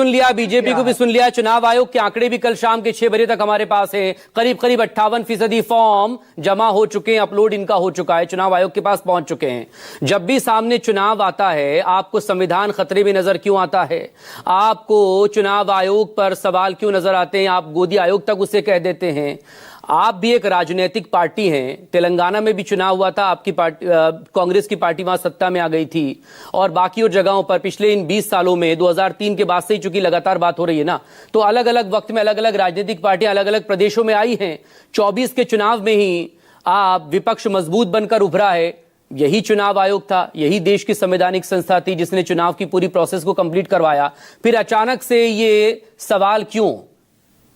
सुन लिया, बीजेपी को भी सुन लिया। चुनाव आयोग के आंकड़े भी कल शाम के 6 बजे तक हमारे पास है। करीब करीब 58% फॉर्म जमा हो चुके हैं, अपलोड इनका हो चुका है, चुनाव आयोग के पास पहुंच चुके हैं। जब भी सामने चुनाव आता है, आपको संविधान खतरे में नजर क्यों आता है? आपको चुनाव आयोग पर सवाल क्यों नजर आते हैं? आप गोदी आयोग तक उसे कह देते हैं। आप भी एक राजनीतिक पार्टी हैं। तेलंगाना में भी चुनाव हुआ था, आपकी पार्टी कांग्रेस की पार्टी वहां सत्ता में आ गई थी, और बाकी और जगहों पर पिछले इन 20 सालों में 2003 के बाद से ही चूंकि लगातार बात हो रही है ना, तो अलग अलग वक्त में अलग अलग राजनीतिक पार्टियां अलग अलग प्रदेशों में आई हैं। 24 के चुनाव में ही आप विपक्ष मजबूत बनकर उभरा है। यही चुनाव आयोग था, यही देश की संवैधानिक संस्था थी जिसने चुनाव की पूरी प्रोसेस को कंप्लीट करवाया। फिर अचानक से ये सवाल क्यों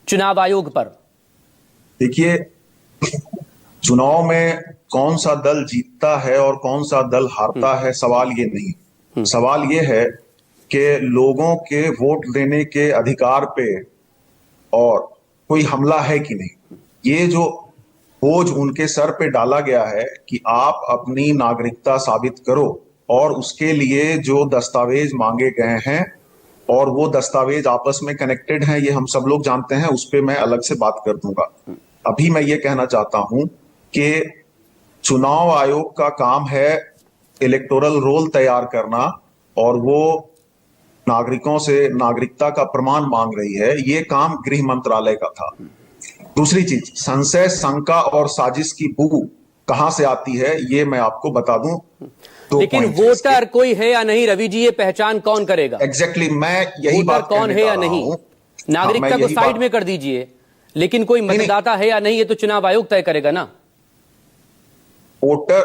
चुनाव आयोग पर? देखिए, चुनाव में कौन सा दल जीतता है और कौन सा दल हारता है, सवाल ये नहीं। सवाल ये है कि लोगों के वोट देने के अधिकार पे और कोई हमला है कि नहीं। ये जो बोझ उनके सर पे डाला गया है कि आप अपनी नागरिकता साबित करो, और उसके लिए जो दस्तावेज मांगे गए हैं और वो दस्तावेज आपस में कनेक्टेड हैं, ये हम सब लोग जानते हैं। उस पे मैं अलग से बात कर दूंगा। अभी मैं ये कहना चाहता हूं कि चुनाव आयोग का काम है इलेक्टोरल रोल तैयार करना, और वो नागरिकों से नागरिकता का प्रमाण मांग रही है। ये काम गृह मंत्रालय का था। दूसरी चीज, संशय, शंका और साजिश की बू कहां से आती है, ये मैं आपको बता दूं। लेकिन वोटर कोई है या नहीं रवि जी, ये पहचान कौन करेगा? एग्जैक्टली, मैं यही बात कौन है या नहीं, नागरिकता को साइड में कर दीजिए, लेकिन कोई मतदाता है या नहीं, ये तो चुनाव आयोग तय करेगा ना। वोटर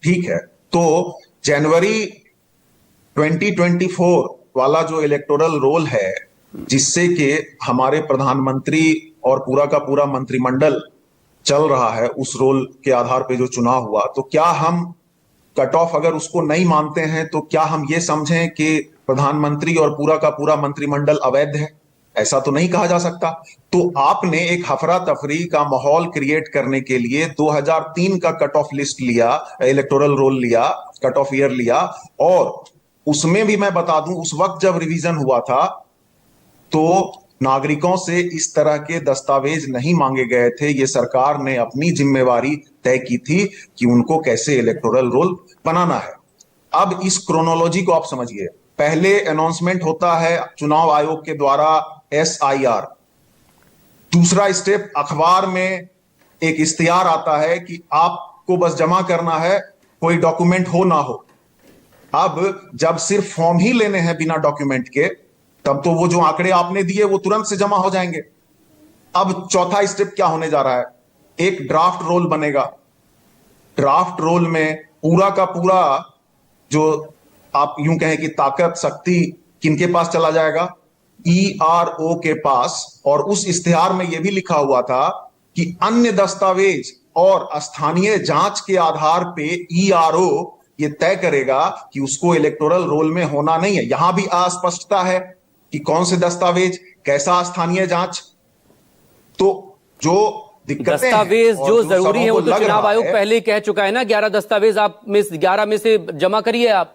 ठीक है, तो जनवरी 2024 वाला जो इलेक्टोरल रोल है, जिससे कि हमारे प्रधानमंत्री और पूरा का पूरा मंत्रिमंडल चल रहा है, उस रोल के आधार पे जो चुनाव हुआ, तो क्या हम कट ऑफ अगर उसको नहीं मानते हैं तो क्या हम ये समझें कि प्रधानमंत्री और पूरा का पूरा मंत्रिमंडल अवैध है? ऐसा तो नहीं कहा जा सकता। तो आपने एक हफरा तफरी का माहौल क्रिएट करने के लिए 2003 का कट ऑफ लिस्ट लिया, इलेक्टोरल रोल लिया, कट ऑफ ईयर लिया, और उसमें भी मैं बता दूं, उस वक्त जब रिवीजन हुआ था तो नागरिकों से इस तरह के दस्तावेज नहीं मांगे गए थे। ये सरकार ने अपनी जिम्मेवारी तय की थी कि उनको कैसे इलेक्टोरल रोल बनाना है। अब इस क्रोनोलॉजी को आप समझिए। पहले अनाउंसमेंट होता है चुनाव आयोग के द्वारा SIR। दूसरा स्टेप, अखबार में एक इश्तिहार आता है कि आपको बस जमा करना है, कोई डॉक्यूमेंट हो ना हो। अब जब सिर्फ फॉर्म ही लेने हैं बिना डॉक्यूमेंट के, तब तो वो जो आंकड़े आपने दिए वो तुरंत से जमा हो जाएंगे। अब चौथा स्टेप क्या होने जा रहा है? एक ड्राफ्ट रोल बनेगा। ड्राफ्ट रोल में पूरा का पूरा जो आप यूं कहें कि ताकत, शक्ति किनके पास चला जाएगा? ERO के पास। और उस इश्तिहार में यह भी लिखा हुआ था कि अन्य दस्तावेज और स्थानीय जांच के आधार पे ERO ये तय करेगा कि उसको इलेक्टोरल रोल में होना नहीं है। यहां भी अस्पष्टता है कि कौन से दस्तावेज, कैसा स्थानीय जांच। तो जो दस्तावेज जो जरूरी है वो तो चुनाव आयोग पहले ही कह चुका है ना। 11 दस्तावेज आप में 11 में से जमा करिए आप।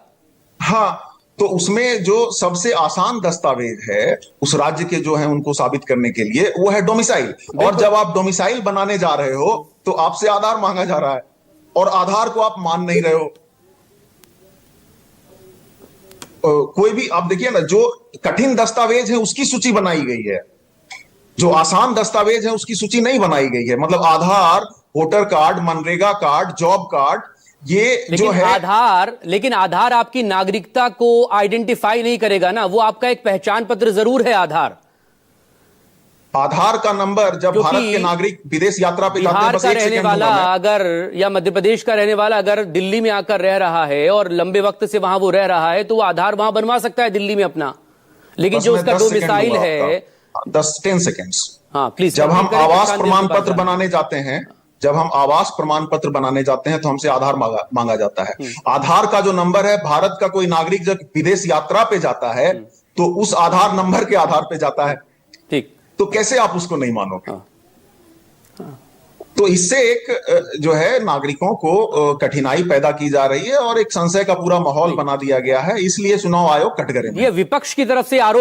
हाँ, तो उसमें जो सबसे आसान दस्तावेज है उस राज्य के जो है उनको साबित करने के लिए, वो है डोमिसाइल। और जब आप डोमिसाइल बनाने जा रहे हो तो आपसे आधार मांगा जा रहा है, और आधार को आप मान नहीं रहे हो। कोई भी आप देखिए ना, जो कठिन दस्तावेज है उसकी सूची बनाई गई है, जो आसान दस्तावेज है उसकी सूची नहीं बनाई गई है। मतलब Aadhaar, voter card, MNREGA card, job card, ये जो है आधार, लेकिन आधार आपकी नागरिकता को आइडेंटिफाई नहीं करेगा ना। वो आपका एक पहचान पत्र जरूर है। आधार का नंबर, जब भारत के नागरिक विदेश यात्रा पे जाते हैं, बस एक रहने वाला अगर, या मध्य प्रदेश का रहने वाला अगर दिल्ली में आकर रह रहा है और लंबे वक्त से वहां वो रह रहा है, तो वो आधार वहां बनवा सकता है दिल्ली में अपना। लेकिन जो उसका डोमिसाइल है 10 सेकेंड्स। हाँ प्लीज। जब हम आवास प्रमाण पत्र बनाने जाते हैं, जब हम आवास प्रमाण पत्र बनाने जाते हैं तो हमसे आधार मांगा जाता है। आधार का जो नंबर है, भारत का कोई नागरिक जब विदेश यात्रा पे जाता है तो उस आधार नंबर के आधार पे जाता है। ठीक, तो कैसे आप उसको नहीं मानोगे? तो इससे एक जो है नागरिकों को कठिनाई पैदा की जा रही है और एक संशय का पूरा माहौल बना दिया गया है। इसलिए चुनाव आयोग कटघरे में। ये विपक्ष की तरफ से आरोप